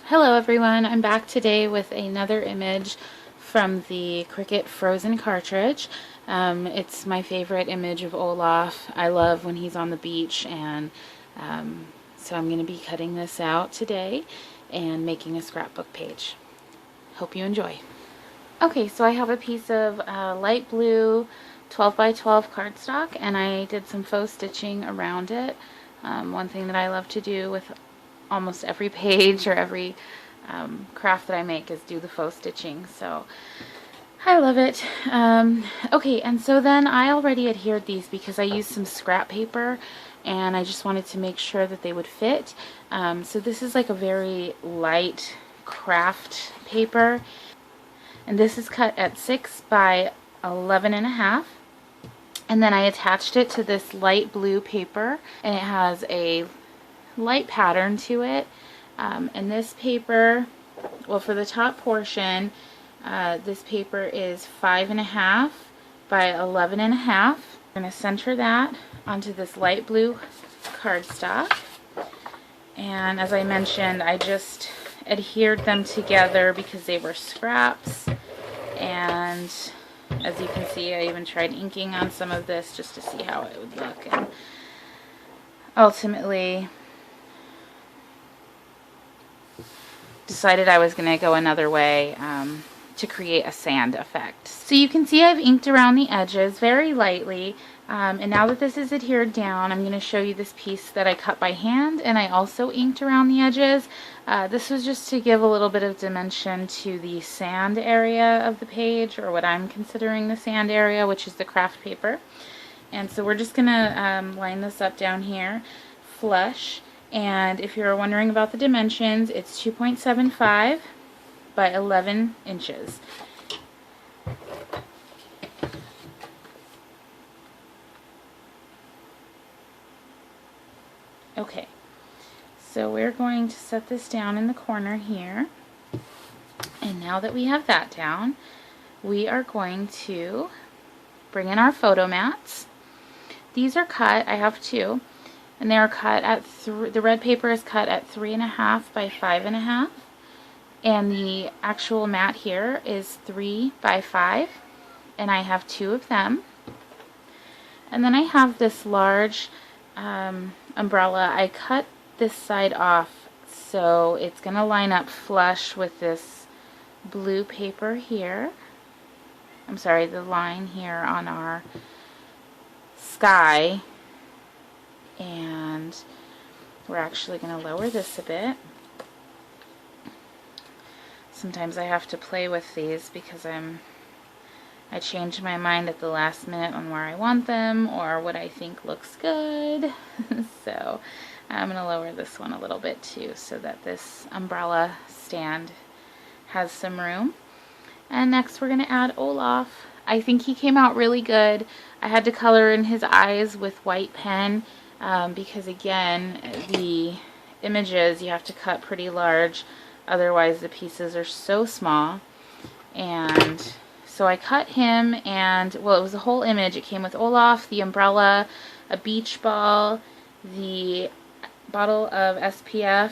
Hello everyone, I'm back today with another image from the Cricut Frozen cartridge. It's my favorite image of Olaf. I love when he's on the beach, and so I'm going to be cutting this out today and making a scrapbook page. Hope you enjoy. Okay, so I have a piece of light blue 12 by 12 cardstock, and I did some faux stitching around it. One thing that I love to do with almost every page or every craft that I make is do the faux stitching, so I love it. Okay, and so then I already adhered these because I used some scrap paper and I just wanted to make sure that they would fit. So this is like a very light craft paper, and this is cut at 6 by 11.5. And then I attached it to this light blue paper, and it has a light pattern to it. And this paper, well, for the top portion, this paper is 5.5 by 11.5. I'm going to center that onto this light blue cardstock. And as I mentioned, I just adhered them together because they were scraps. And as you can see, I even tried inking on some of this just to see how it would look. And ultimately decided I was going to go another way to create a sand effect. So you can see I've inked around the edges very lightly, and now that this is adhered down, I'm going to show you this piece that I cut by hand, and I also inked around the edges. This was just to give a little bit of dimension to the sand area of the page, or what I'm considering the sand area, which is the craft paper. And so we're just going to line this up down here flush. And if you're wondering about the dimensions, it's 2.75 by 11 inches. Okay, so we're going to set this down in the corner here. And now that we have that down, we are going to bring in our photo mats. These are cut, I have two. And they are cut at the red paper is cut at 3.5 by 5.5, and the actual mat here is 3 by 5, and I have two of them. And then I have this large umbrella. I cut this side off so it's going to line up flush with this blue paper here. I'm sorry, the line here on our sky. And we're actually going to lower this a bit. Sometimes I have to play with these because I change my mind at the last minute on where I want them or what I think looks good. So I'm going to lower this one a little bit too so that this umbrella stand has some room. And next we're going to add Olaf. I think he came out really good. I had to color in his eyes with white pen. Because again, the images you have to cut pretty large, otherwise the pieces are so small. And so I cut him, and well, it was a whole image. It came with Olaf, the umbrella, a beach ball, the bottle of SPF,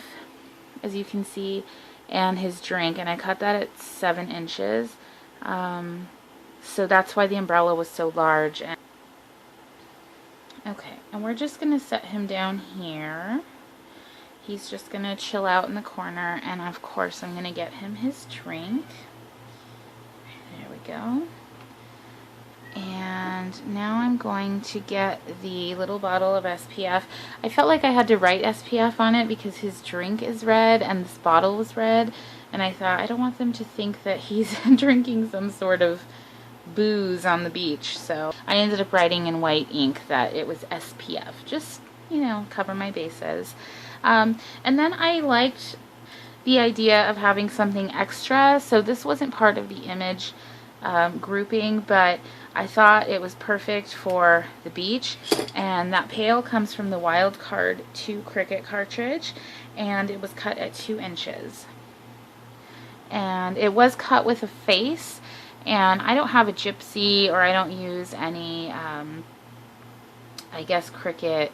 as you can see, and his drink, and I cut that at 7 inches. So that's why the umbrella was so large. Okay, and we're just going to set him down here. He's just going to chill out in the corner, and of course I'm going to get him his drink. There we go. And now I'm going to get the little bottle of SPF. I felt like I had to write SPF on it because his drink is red and this bottle was red, and I thought I don't want them to think that he's drinking some sort of booze on the beach, so I ended up writing in white ink that it was SPF, just, you know, cover my bases. And then I liked the idea of having something extra, so this wasn't part of the image grouping, but I thought it was perfect for the beach. And that pail comes from the Wild Card 2 Cricut cartridge, and it was cut at 2 inches. And it was cut with a face. And I don't have a gypsy, or I don't use any I guess, Cricut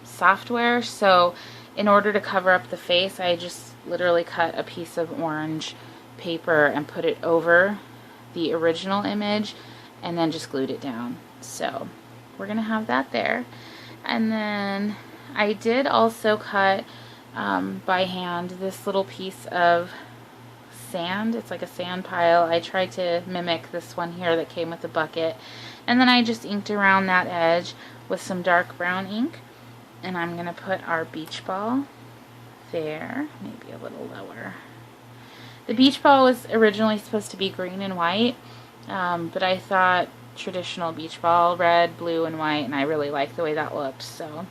software. So in order to cover up the face, I just literally cut a piece of orange paper and put it over the original image and then just glued it down. So we're gonna have that there. And then I did also cut by hand this little piece of sand. It's like a sand pile. I tried to mimic this one here that came with the bucket, and then I just inked around that edge with some dark brown ink, and I'm gonna put our beach ball there, maybe a little lower. The beach ball was originally supposed to be green and white, but I thought traditional beach ball, red, blue, and white, and I really liked the way that looked, so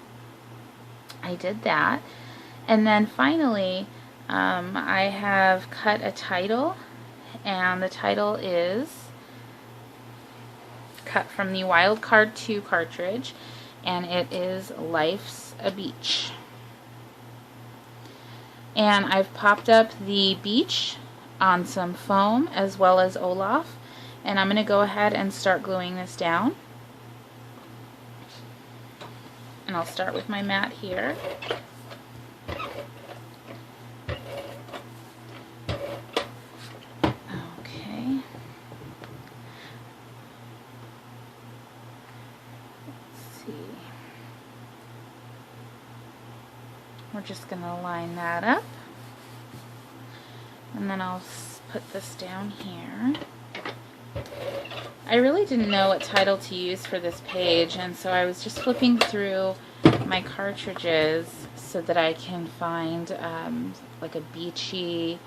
I did that. And then finally, I have cut a title, and the title is cut from the Wild Card 2 cartridge, and it is Life's a Beach. And I've popped up the beach on some foam as well as Olaf, and I'm going to go ahead and start gluing this down. And I'll start with my mat here. Okay. Let's see. We're just going to line that up, and then I'll put this down here. I really didn't know what title to use for this page, and so I was just flipping through my cartridges so that I can find like a beachy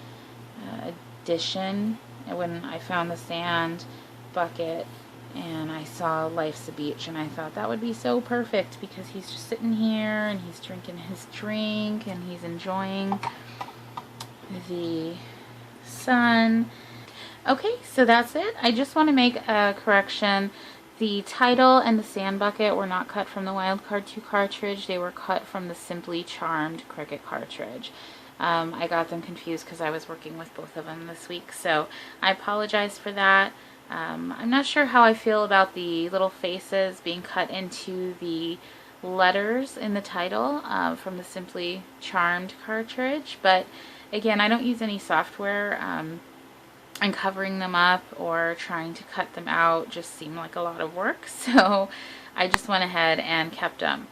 addition. And when I found the sand bucket and I saw Life's a Beach, and I thought that would be so perfect because he's just sitting here and he's drinking his drink and he's enjoying the sun. Okay, so that's it. I just want to make a correction. The title and the sand bucket were not cut from the Wild Card 2 cartridge. They were cut from the Simply Charmed Cricut cartridge. I got them confused because I was working with both of them this week, so I apologize for that. I'm not sure how I feel about the little faces being cut into the letters in the title from the Simply Charmed cartridge, but again, I don't use any software, and covering them up or trying to cut them out just seemed like a lot of work, so I just went ahead and kept them.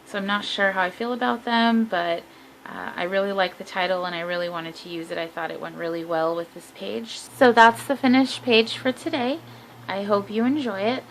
So I'm not sure how I feel about them, but I really like the title and I really wanted to use it. I thought it went really well with this page. So that's the finished page for today. I hope you enjoy it.